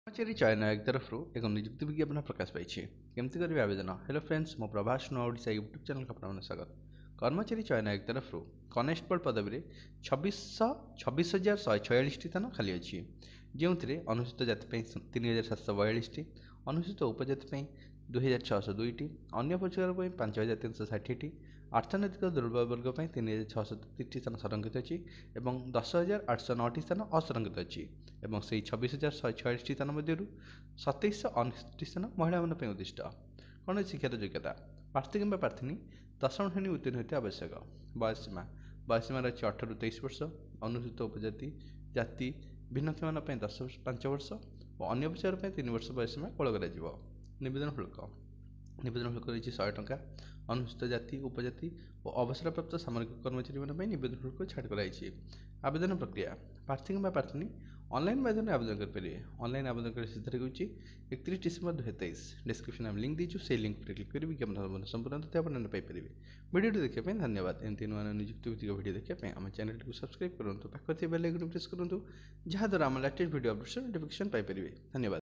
कर्मचारी चयन आयोग तरफ एक नियुक्ति विज्ञापन प्रकाश पाई केमती करेंगे आवेदन। हेलो फ्रेंड्स, मो प्रभास नुआ ओडिशा यूट्यूब चैनल को आपको स्वागत। कर्मचारी चयन आयोग तरफ कनेस्टेबल पदवी में 26,146 स्थान खाली अच्छी, जो अनुसूचित जाति 3,742, अनुसूचित उपजाति 2,602, अन्य पछुआर 5,360, अर्थनैतिक दुर्बल वर्ग 3,633 स्थान संरक्षित अच्छी और 10,809 स्थान असंरक्षित अच्छी और से 26,146 स्थान मध्य 27,169 स्थान महिला उद्दिष्ट। कौन शिक्षार योग्यता प्रार्थी कि प्रार्थी दशम श्रेणी उत्तीर्ण होता आवश्यक। बयसीमा रही 18 ରୁ 23 वर्ष। अनुसूचित उपजाति जाति भिन्नक्षम 5 वर्ष और अन्य विषय 3 वर्ष बयसीमा कोल कर। निवेदन शुल्क रही 100 टंका। अनुसूचित जाति उपजाति और अवसरप्राप्त सामरिक कर्मचारी निवेदन शुल्क छाड़ कर। आवेदन प्रक्रिया प्रार्थी कि प्रार्थी ऑनलाइन माध्यम आवेदन करेंगे। ऑनलाइन आवेदन कर शेष तारीख होची 31 डिसेम्बर 2023। डिस्क्रिप्शन में लिंक दीजिए, से लिंक पर क्लिक कर विज्ञापन संपूर्ण तथ्य आप पाइपर। वीडियो देखने धन्यवाद। एमती नुआ नियुक्ति भित्तिक वीडियो देखने आम चैनल को सब्सक्राइब करूँ, पाखर बेल आइकन प्रेस करूँ, जहाँद्वारा आम latest video updates notification Piper. धन्यवाद।